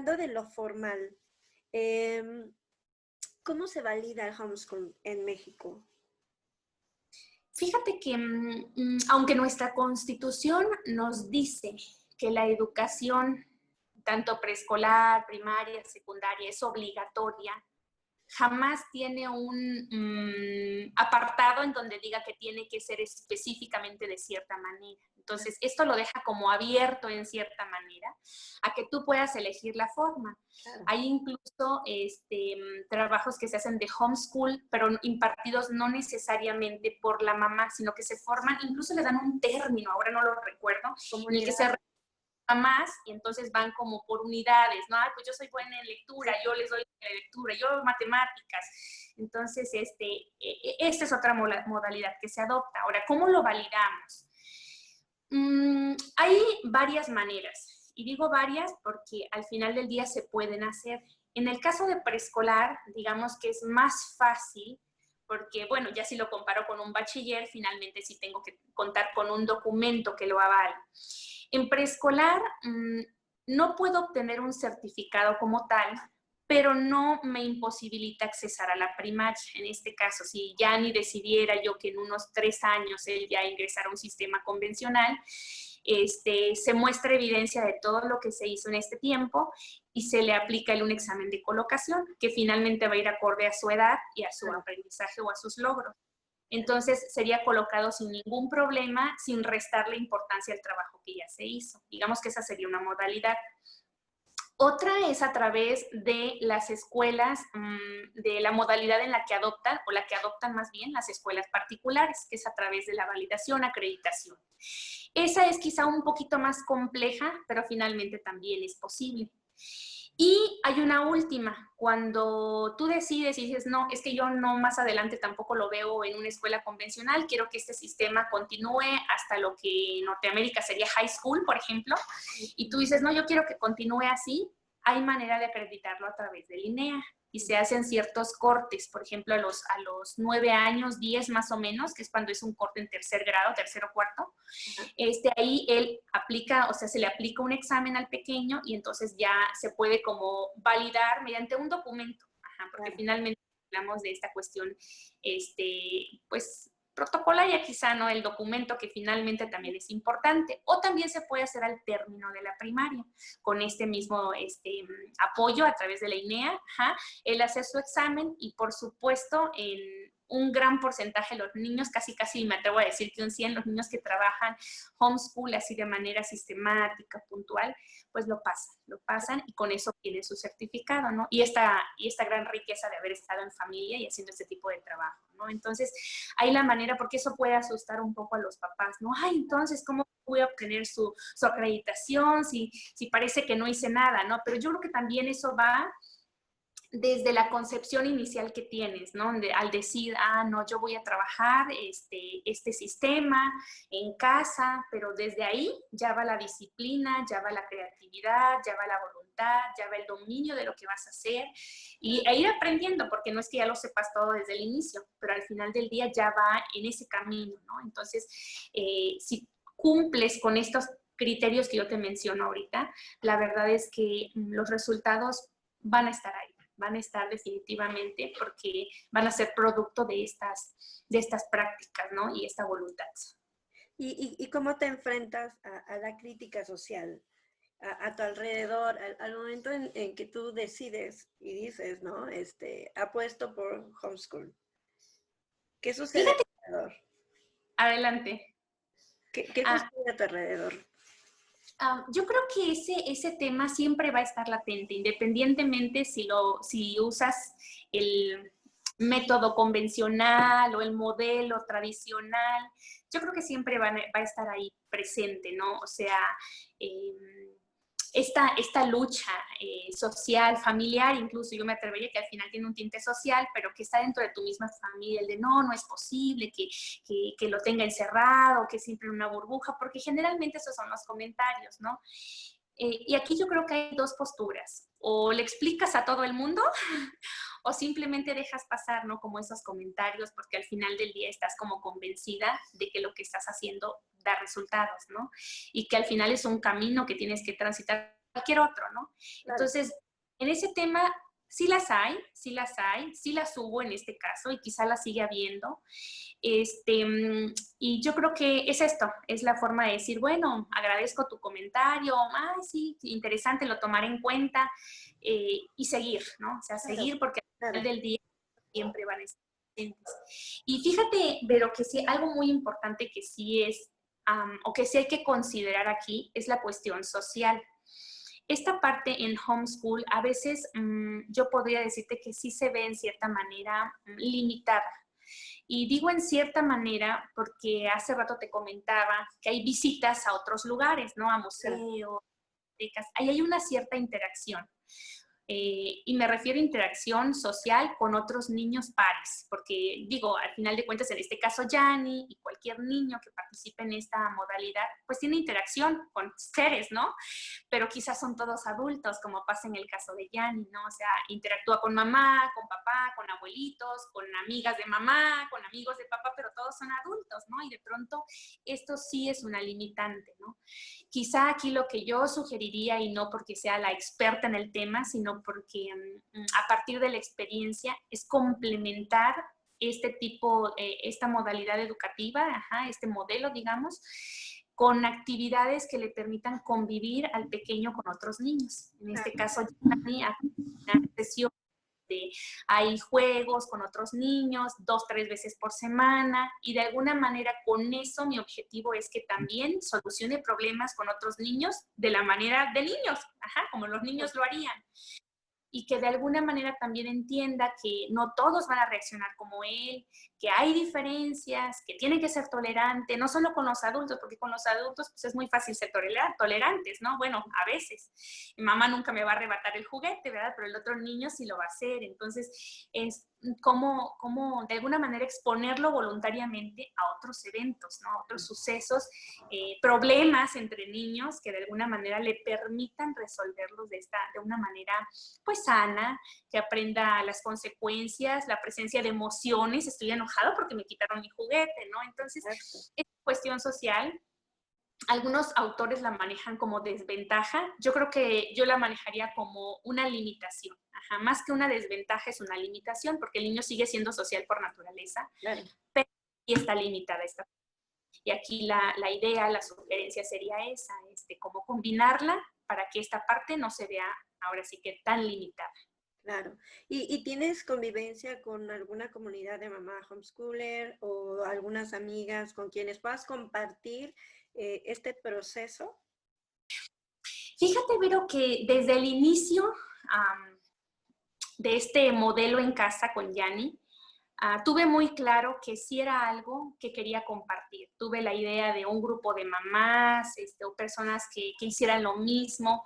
hablando de lo formal, em, ¿cómo se valida el homeschool en México? Fíjate que aunque nuestra Constitución nos dice que la educación, tanto preescolar, primaria, secundaria, es obligatoria, jamás tiene un apartado en donde diga que tiene que ser específicamente de cierta manera. Entonces, esto lo deja como abierto en cierta manera a que tú puedas elegir la forma. Claro. Hay incluso trabajos que se hacen de homeschool, pero impartidos no necesariamente por la mamá, sino que se forman, incluso le dan un término, ahora no lo recuerdo, en el que se más y entonces van como por unidades, ¿no? Pues yo soy buena en lectura, yo les doy lectura, yo matemáticas. Entonces, esta es otra modalidad que se adopta. Ahora, ¿cómo lo validamos? Hay varias maneras, y digo varias porque al final del día se pueden hacer. En el caso de preescolar, digamos que es más fácil porque, bueno, ya si lo comparo con un bachiller, finalmente sí tengo que contar con un documento que lo avale. En preescolar no puedo obtener un certificado como tal, pero no me imposibilita accesar a la primaria. En este caso, si ya ni decidiera yo que en unos 3 años él ya ingresara a un sistema convencional, se muestra evidencia de todo lo que se hizo en este tiempo y se le aplica un examen de colocación que finalmente va a ir acorde a su edad y a su aprendizaje o a sus logros. Entonces sería colocado sin ningún problema, sin restarle importancia al trabajo que ya se hizo. Digamos que esa sería una modalidad. Otra es a través de las escuelas, de la modalidad en la que adoptan, o la que adoptan más bien las escuelas particulares, que es a través de la validación, acreditación. Esa es quizá un poquito más compleja, pero finalmente también es posible. Y hay una última, cuando tú decides y dices, no, es que yo no más adelante tampoco lo veo en una escuela convencional, quiero que este sistema continúe hasta lo que en Norteamérica sería high school, por ejemplo, y tú dices, no, yo quiero que continúe así, hay manera de acreditarlo a través del INEA y se hacen ciertos cortes, por ejemplo, a los 9 años, 10 más o menos, que es cuando es un corte en tercer grado, tercero o cuarto, ahí él aplica, o sea, se le aplica un examen al pequeño y entonces ya se puede como validar mediante un documento, porque finalmente hablamos de esta cuestión, pues, protocolaria quizá, ¿no? El documento que finalmente también es importante. O también se puede hacer al término de la primaria, con este mismo apoyo a través de la INEA, él hace su examen y por supuesto en un gran porcentaje de los niños, casi me atrevo a decir que un 100, los niños que trabajan homeschool así de manera sistemática, puntual, pues lo pasan y con eso tienen su certificado, ¿no? Y esta gran riqueza de haber estado en familia y haciendo este tipo de trabajo, ¿no? Entonces, hay la manera, porque eso puede asustar un poco a los papás, ¿no? Ay, entonces, ¿cómo voy a obtener su acreditación si parece que no hice nada, ¿no? Pero yo creo que también eso va desde la concepción inicial que tienes, ¿no? Al decir, no, yo voy a trabajar este sistema en casa, pero desde ahí ya va la disciplina, ya va la creatividad, ya va la voluntad, ya va el dominio de lo que vas a hacer y ir aprendiendo, porque no es que ya lo sepas todo desde el inicio, pero al final del día ya va en ese camino, ¿no? Entonces, si cumples con estos criterios que yo te menciono ahorita, la verdad es que los resultados van a estar ahí. Van a estar definitivamente porque van a ser producto de estas prácticas, ¿no? Y esta voluntad. ¿Y cómo te enfrentas a la crítica social a tu alrededor al momento en que tú decides y dices, ¿no? Apuesto por homeschool. ¿Qué sucede a tu alrededor? Adelante. ¿Qué sucede a tu alrededor? Yo creo que ese tema siempre va a estar latente, independientemente si usas el método convencional o el modelo tradicional. Yo creo que siempre va a estar ahí presente, ¿no? O sea, esta lucha social, familiar, incluso yo me atrevería que al final tiene un tinte social, pero que está dentro de tu misma familia, el de no es posible que lo tenga encerrado, que siempre en una burbuja, porque generalmente esos son los comentarios, ¿no? Y aquí yo creo que hay dos posturas, o le explicas a todo el mundo o simplemente dejas pasar, ¿no? Como esos comentarios, porque al final del día estás como convencida de que lo que estás haciendo da resultados, ¿no? Y que al final es un camino que tienes que transitar cualquier otro, ¿no? Claro. Entonces, en ese tema sí las hay, sí las hay, sí las hubo en este caso y quizá las sigue habiendo. Y yo creo que es esto, es la forma de decir, bueno, agradezco tu comentario, ay, sí, interesante, lo tomaré en cuenta y seguir, ¿no? O sea, Claro, seguir porque al claro. final del día siempre van a estar presentes. Y fíjate, pero que sí, algo muy importante que sí es, o que sí hay que considerar aquí, es la cuestión social. Esta parte en homeschool, a veces yo podría decirte que sí se ve en cierta manera limitada. Y digo en cierta manera porque hace rato te comentaba que hay visitas a otros lugares, ¿no? A Claro. museos, bibliotecas. Ahí hay una cierta interacción. Y me refiero a interacción social con otros niños pares, porque digo, al final de cuentas, en este caso, Yanni y cualquier niño que participe en esta modalidad, pues tiene interacción con seres, ¿no? Pero quizás son todos adultos, como pasa en el caso de Yanni, ¿no? O sea, interactúa con mamá, con papá, con abuelitos, con amigas de mamá, con amigos de papá, pero todos son adultos, ¿no? Y de pronto esto sí es una limitante, ¿no? Quizá aquí lo que yo sugeriría, y no porque sea la experta en el tema, sino porque a partir de la experiencia es complementar este tipo, esta modalidad educativa, este modelo, digamos, con actividades que le permitan convivir al pequeño con otros niños. En este caso, una sesión hay juegos con otros niños 2-3 veces por semana y de alguna manera con eso mi objetivo es que también solucione problemas con otros niños de la manera de niños, como los niños lo harían. Y que de alguna manera también entienda que no todos van a reaccionar como él, que hay diferencias, que tiene que ser tolerante, no solo con los adultos, porque con los adultos pues es muy fácil ser tolerantes, ¿no? Bueno, a veces. Mi mamá nunca me va a arrebatar el juguete, ¿verdad? Pero el otro niño sí lo va a hacer. Entonces, es como de alguna manera exponerlo voluntariamente a otros eventos, ¿no? A otros sucesos, problemas entre niños que de alguna manera le permitan resolverlos de una manera pues sana, que aprenda las consecuencias, la presencia de emociones, estoy enojado porque me quitaron mi juguete, ¿no? Entonces, es cuestión social. Algunos autores la manejan como desventaja, yo creo que yo la manejaría como una limitación. Más que una desventaja es una limitación, porque el niño sigue siendo social por naturaleza, Claro. pero sí está limitada esta. Y aquí la idea, la sugerencia sería esa, cómo combinarla para que esta parte no se vea ahora sí que tan limitada. Claro. ¿Y tienes convivencia con alguna comunidad de mamá homeschooler o algunas amigas con quienes puedas compartir este proceso? Fíjate, Vero, que desde el inicio de este modelo en casa con Yanni, tuve muy claro que sí era algo que quería compartir. Tuve la idea de un grupo de mamás o personas que hicieran lo mismo.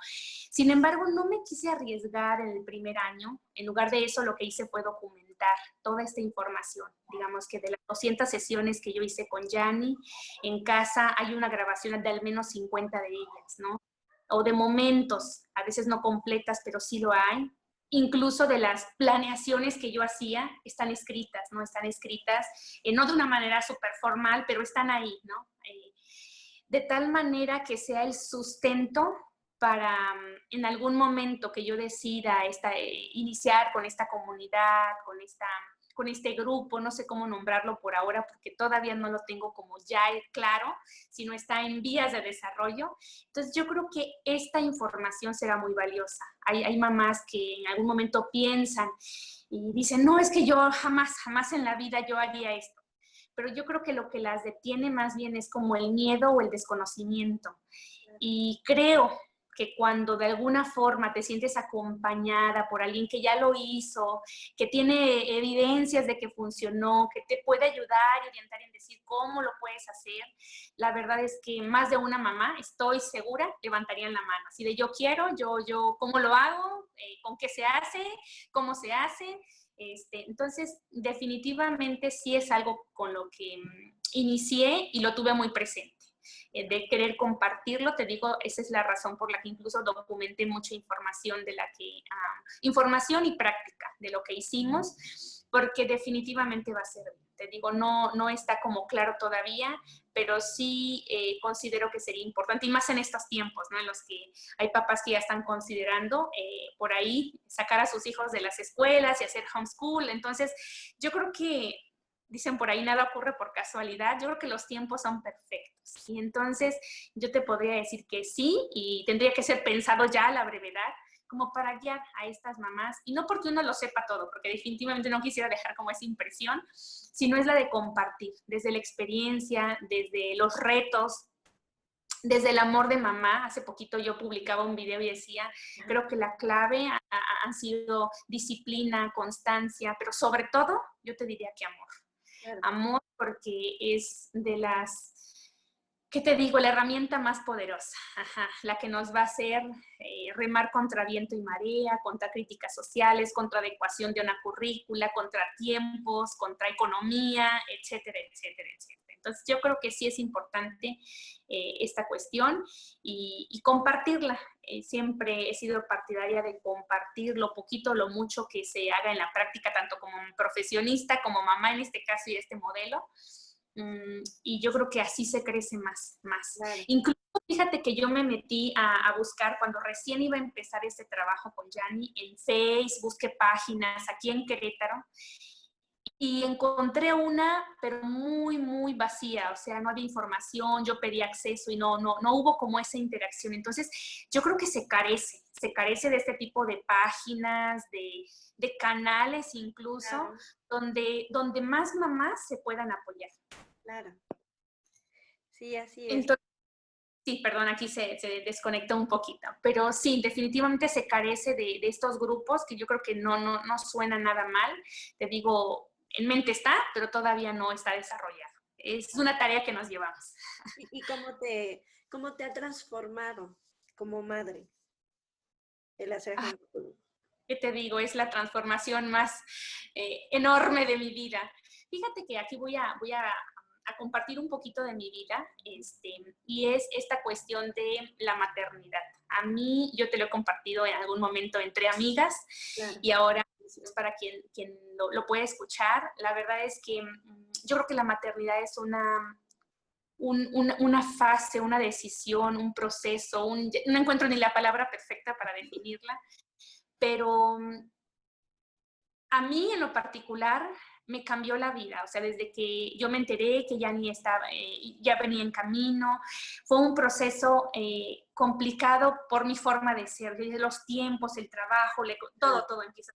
Sin embargo, no me quise arriesgar en el primer año. En lugar de eso, lo que hice fue documentar toda esta información. Digamos que de las 200 sesiones que yo hice con Yanni, en casa hay una grabación de al menos 50 de ellas, ¿no? O de momentos, a veces no completas, pero sí lo hay. Incluso de las planeaciones que yo hacía, están escritas, ¿no? Están escritas, no de una manera súper formal, pero están ahí, ¿no? De tal manera que sea el sustento para en algún momento que yo decida iniciar con esta comunidad, con este grupo, no sé cómo nombrarlo por ahora, porque todavía no lo tengo como ya claro, sino está en vías de desarrollo. Entonces yo creo que esta información será muy valiosa. Hay mamás que en algún momento piensan y dicen, no, es que yo jamás en la vida yo haría esto. Pero yo creo que lo que las detiene más bien es como el miedo o el desconocimiento. Y creo que cuando de alguna forma te sientes acompañada por alguien que ya lo hizo, que tiene evidencias de que funcionó, que te puede ayudar y orientar en decir cómo lo puedes hacer, la verdad es que más de una mamá, estoy segura, levantarían la mano. Así de yo quiero, yo ¿cómo lo hago? ¿Con qué se hace? ¿Cómo se hace? Entonces, definitivamente sí es algo con lo que inicié y lo tuve muy presente. De querer compartirlo, te digo, esa es la razón por la que incluso documenté mucha información información y práctica de lo que hicimos, porque definitivamente va a servir. Te digo, no está como claro todavía, pero sí considero que sería importante, y más en estos tiempos, ¿no? En los que hay papás que ya están considerando por ahí sacar a sus hijos de las escuelas y hacer homeschool. Entonces, yo creo que, dicen por ahí, nada ocurre por casualidad. Yo creo que los tiempos son perfectos. Y entonces, yo te podría decir que sí, y tendría que ser pensado ya a la brevedad, como para guiar a estas mamás, y no porque uno lo sepa todo, porque definitivamente no quisiera dejar como esa impresión, sino es la de compartir, desde la experiencia, desde los retos, desde el amor de mamá. Hace poquito yo publicaba un video y decía, creo que la clave han sido disciplina, constancia, pero sobre todo, yo te diría que amor. Claro. Amor porque es de las, ¿qué te digo? La herramienta más poderosa, ajá, la que nos va a hacer remar contra viento y marea, contra críticas sociales, contra adecuación de una currícula, contra tiempos, contra economía, etcétera, etcétera, etcétera. Entonces yo creo que sí es importante esta cuestión y compartirla. Siempre he sido partidaria de compartir lo poquito, lo mucho que se haga en la práctica, tanto como profesionista, como mamá en este caso y este modelo. Y yo creo que así se crece más. Claro. Incluso fíjate que yo me metí a buscar cuando recién iba a empezar este trabajo con Yani en Facebook, busqué páginas aquí en Querétaro y encontré una, pero muy, muy vacía, o sea, no había información, yo pedí acceso y no hubo como esa interacción. Entonces, yo creo que se carece de este tipo de páginas, de canales incluso, Claro, donde más mamás se puedan apoyar. claro. Sí, así es. Entonces, sí, perdón, aquí se desconectó un poquito, pero sí, definitivamente se carece de estos grupos que yo creo que no suena nada mal. Te digo, en mente está, pero todavía no está desarrollado. Es una tarea que nos llevamos. ¿Y cómo te ha transformado como madre el hacer Ah, homeschool? ¿qué te digo? Es la transformación más enorme de mi vida. Fíjate que aquí voy a compartir un poquito de mi vida, y es esta cuestión de la maternidad. A mí, yo te lo he compartido en algún momento entre amigas, Claro, y ahora es para quien lo puede escuchar. La verdad es que yo creo que la maternidad es una fase, una decisión, un proceso, no encuentro ni la palabra perfecta para definirla, pero a mí en lo particular me cambió la vida, o sea, desde que yo me enteré que ya ni estaba, ya venía en camino, fue un proceso complicado por mi forma de ser, los tiempos, el trabajo, todo empieza.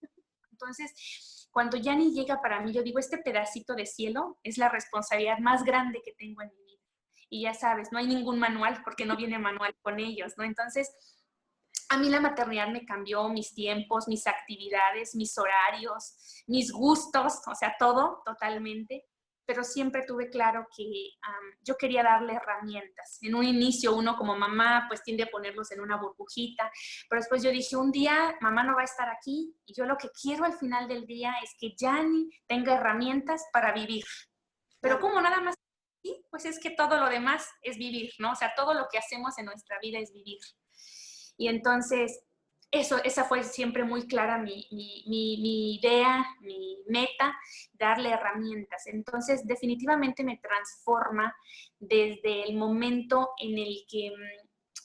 Entonces, cuando Yani llega para mí, yo digo, este pedacito de cielo es la responsabilidad más grande que tengo en mi vida. Y ya sabes, no hay ningún manual porque no viene manual con ellos, ¿no? Entonces, a mí la maternidad me cambió mis tiempos, mis actividades, mis horarios, mis gustos, o sea, todo totalmente, pero siempre tuve claro que yo quería darle herramientas. En un inicio uno como mamá pues tiende a ponerlos en una burbujita, pero después yo dije, un día mamá no va a estar aquí y yo lo que quiero al final del día es que Yani tenga herramientas para vivir. Pero claro. como nada más, sí, pues es que todo lo demás es vivir, ¿no? O sea, todo lo que hacemos en nuestra vida es vivir. Y entonces, esa fue siempre muy clara mi idea, mi meta, darle herramientas. Entonces, definitivamente me transforma desde el momento en el que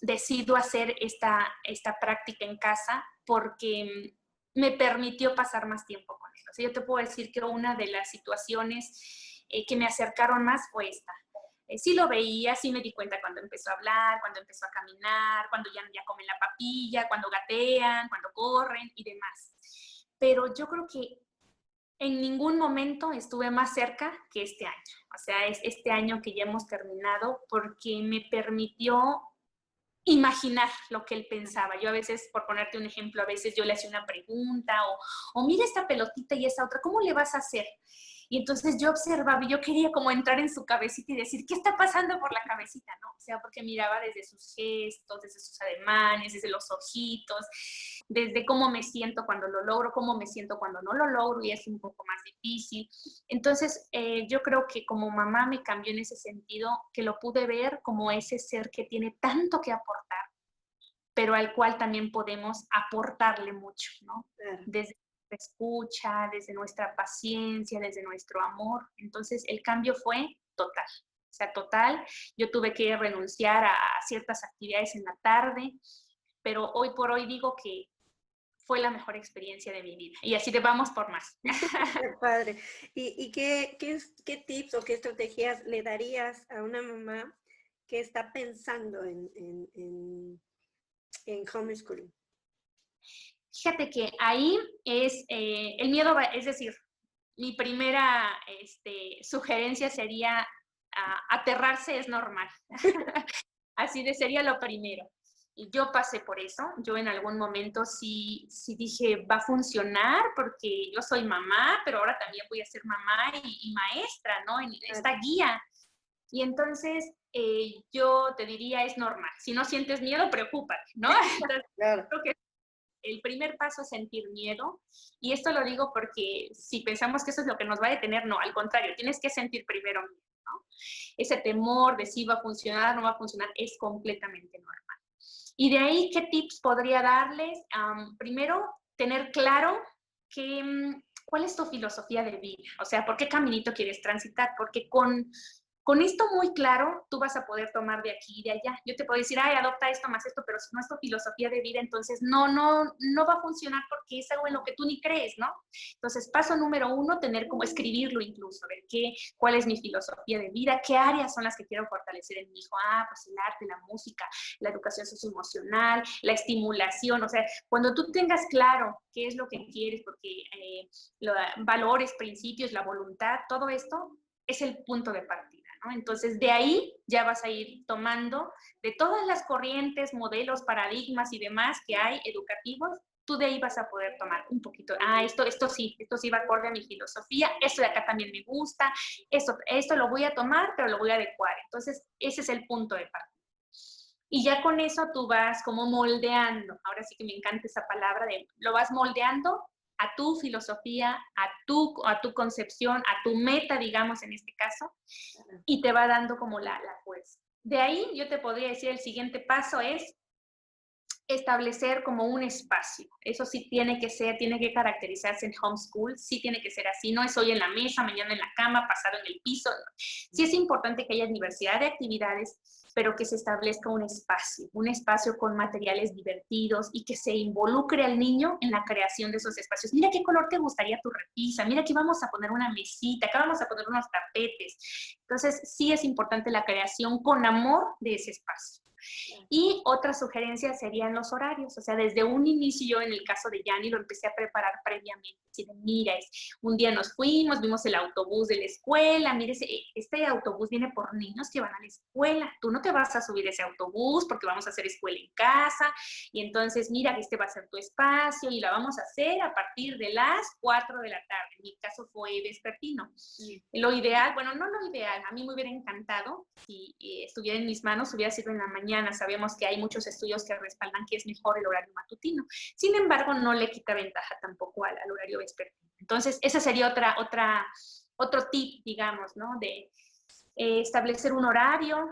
decido hacer esta práctica en casa, porque me permitió pasar más tiempo con él. O sea, yo te puedo decir que una de las situaciones que me acercaron más fue esta. Sí lo veía, sí me di cuenta cuando empezó a hablar, cuando empezó a caminar, cuando ya comen la papilla, cuando gatean, cuando corren y demás. Pero yo creo que en ningún momento estuve más cerca que este año. O sea, es este año que ya hemos terminado porque me permitió imaginar lo que él pensaba. Yo a veces, por ponerte un ejemplo, a veces yo le hacía una pregunta o mira esta pelotita y esta otra, ¿cómo le vas a hacer? Y entonces yo observaba y yo quería como entrar en su cabecita y decir, ¿qué está pasando por la cabecita? ¿No? O sea, porque miraba desde sus gestos, desde sus ademanes, desde los ojitos, desde cómo me siento cuando lo logro, cómo me siento cuando no lo logro y es un poco más difícil. Entonces, yo creo que como mamá me cambió en ese sentido, que lo pude ver como ese ser que tiene tanto que aportar, pero al cual también podemos aportarle mucho, ¿no? Claro. Desde nuestra escucha, desde nuestra paciencia, desde nuestro amor. Entonces, el cambio fue total. O sea, total, yo tuve que renunciar a ciertas actividades en la tarde, pero hoy por hoy digo que fue la mejor experiencia de mi vida. Y así de vamos por más. Qué padre. ¿Y qué tips o qué estrategias le darías a una mamá que está pensando en homeschooling? Fíjate que ahí es el miedo, es decir, mi primera sugerencia sería aterrarse es normal. Así de sería lo primero. Y yo pasé por eso. Yo en algún momento sí dije, va a funcionar porque yo soy mamá, pero ahora también voy a ser mamá y maestra, ¿no? En esta guía. Y entonces yo te diría, es normal. Si no sientes miedo, preocúpate, ¿no? Entonces, Claro. creo que el primer paso es sentir miedo. Y esto lo digo porque si pensamos que eso es lo que nos va a detener, no, al contrario, tienes que sentir primero miedo, ¿no? Ese temor de si va a funcionar o no va a funcionar es completamente normal. Y de ahí, ¿qué tips podría darles? Primero, tener claro cuál es tu filosofía de vida, o sea, por qué caminito quieres transitar, porque con esto muy claro, tú vas a poder tomar de aquí y de allá. Yo te puedo decir, ay, adopta esto más esto, pero si no es tu filosofía de vida, entonces no va a funcionar porque es algo en lo que tú ni crees, ¿no? Entonces, paso número 1, tener como escribirlo incluso, ver cuál es mi filosofía de vida, qué áreas son las que quiero fortalecer en mi hijo. Pues el arte, la música, la educación socioemocional, la estimulación. O sea, cuando tú tengas claro qué es lo que quieres, porque valores, principios, la voluntad, todo esto es el punto de partida, ¿no? Entonces, de ahí ya vas a ir tomando de todas las corrientes, modelos, paradigmas y demás que hay educativos, tú de ahí vas a poder tomar un poquito, esto sí va acorde a mi filosofía, esto de acá también me gusta, esto lo voy a tomar, pero lo voy a adecuar. Entonces, ese es el punto de partida. Y ya con eso tú vas como moldeando, ahora sí que me encanta esa palabra, lo vas moldeando a tu filosofía, a tu concepción, a tu meta, digamos, en este caso, y te va dando como la fuerza. De ahí yo te podría decir, el siguiente paso es establecer como un espacio. Eso sí tiene que caracterizarse en homeschool, sí tiene que ser así, no es hoy en la mesa, mañana en la cama, pasado en el piso. Sí es importante que haya diversidad de actividades, pero que se establezca un espacio con materiales divertidos y que se involucre al niño en la creación de esos espacios. Mira qué color te gustaría tu repisa, mira aquí vamos a poner una mesita, acá vamos a poner unos tapetes. Entonces sí es importante la creación con amor de ese espacio. Y otra sugerencia serían los horarios, o sea, desde un inicio yo en el caso de Yanni lo empecé a preparar previamente, así de, mira, un día nos fuimos, vimos el autobús de la escuela, mire, este autobús viene por niños que van a la escuela, tú no te vas a subir ese autobús porque vamos a hacer escuela en casa, y entonces mira, este va a ser tu espacio y la vamos a hacer a partir de las 4 de la tarde, en mi caso fue vespertino. Lo ideal, bueno, no lo ideal, a mí me hubiera encantado si estuviera en mis manos, hubiera sido en la mañana. Sabemos que hay muchos estudios que respaldan que es mejor el horario matutino. Sin embargo, no le quita ventaja tampoco al horario vespertino. Entonces, ese sería otro tip, digamos, ¿no? De establecer un horario,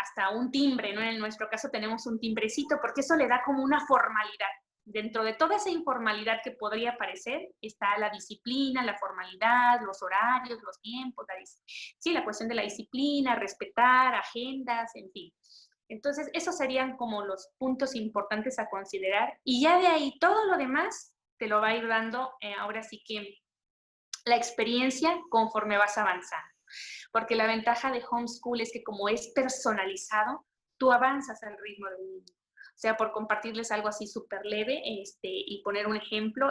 hasta un timbre, ¿no? En nuestro caso tenemos un timbrecito, porque eso le da como una formalidad. Dentro de toda esa informalidad que podría aparecer, está la disciplina, la formalidad, los horarios, los tiempos, la cuestión de la disciplina, respetar agendas, en fin. Entonces, esos serían como los puntos importantes a considerar. Y ya de ahí, todo lo demás te lo va a ir dando, ahora sí que la experiencia conforme vas avanzando. Porque la ventaja de homeschool es que como es personalizado, tú avanzas al ritmo del niño. O sea, por compartirles algo así súper leve y poner un ejemplo,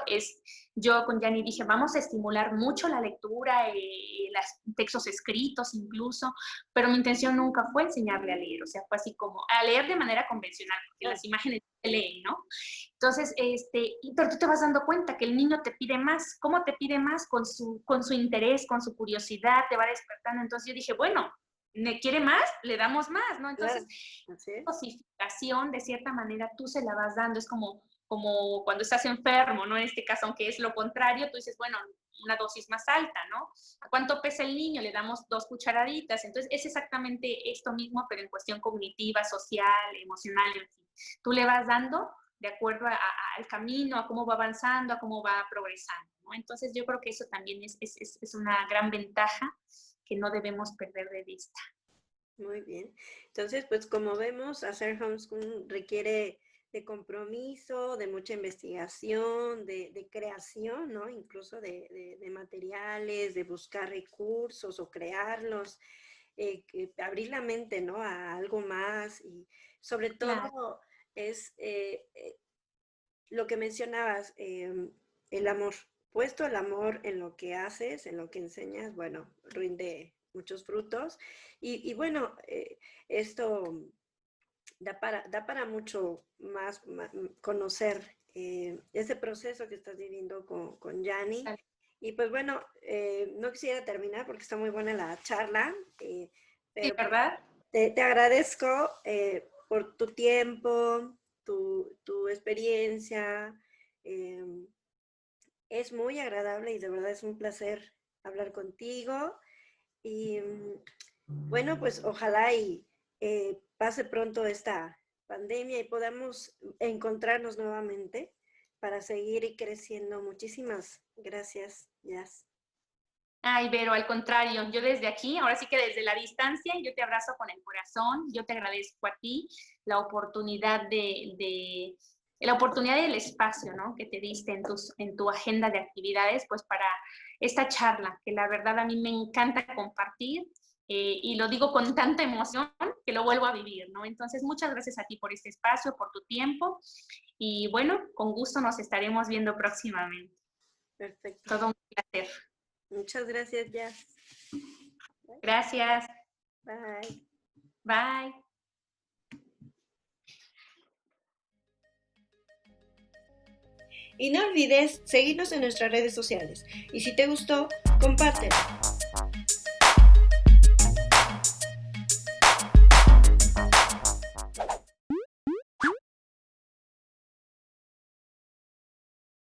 yo con Yanni dije, vamos a estimular mucho la lectura, los textos escritos incluso, pero mi intención nunca fue enseñarle a leer, o sea, fue así como a leer de manera convencional, porque las imágenes se leen, ¿no? Entonces, pero tú te vas dando cuenta que el niño te pide más. ¿Cómo te pide más? Con su interés, con su curiosidad, te va despertando. Entonces yo dije, bueno, ¿me quiere más? Le damos más, ¿no? Entonces, dosificación, de cierta manera, tú se la vas dando. Es como cuando estás enfermo, ¿no? En este caso, aunque es lo contrario, tú dices, bueno, una dosis más alta, ¿no? ¿A cuánto pesa el niño? Le damos 2 cucharaditas. Entonces, es exactamente esto mismo, pero en cuestión cognitiva, social, emocional, en fin. Tú le vas dando de acuerdo al camino, a cómo va avanzando, a cómo va progresando, ¿no? Entonces, yo creo que eso también es una gran ventaja que no debemos perder de vista. Muy bien. Entonces, pues como vemos, hacer homeschooling requiere de compromiso, de mucha investigación, de creación, ¿no? Incluso de materiales, de buscar recursos o crearlos, abrir la mente, ¿no? A algo más y sobre Claro, todo es lo que mencionabas, el amor. Puesto el amor en lo que haces, en lo que enseñas, bueno, rinde muchos frutos. Y bueno, esto da para mucho más conocer ese proceso que estás viviendo con Yanni. claro. Y pues bueno, no quisiera terminar porque está muy buena la charla, Sí, pero pues ¿verdad? te agradezco por tu tiempo, tu experiencia. eh, es muy agradable y de verdad es un placer hablar contigo. Y bueno, pues ojalá y pase pronto esta pandemia y podamos encontrarnos nuevamente para seguir creciendo. Muchísimas gracias, Jazz. Ay, Vero, al contrario, yo desde aquí, ahora sí que desde la distancia, yo te abrazo con el corazón, yo te agradezco a ti la oportunidad la oportunidad del espacio, ¿no? Que te diste en tu agenda de actividades, pues para esta charla, que la verdad a mí me encanta compartir y lo digo con tanta emoción que lo vuelvo a vivir, ¿no? Entonces, muchas gracias a ti por este espacio, por tu tiempo y bueno, con gusto nos estaremos viendo próximamente. Perfecto. Todo un placer. Muchas gracias, Jazz. Gracias. Bye. Bye. Y no olvides seguirnos en nuestras redes sociales. Y si te gustó, compártelo.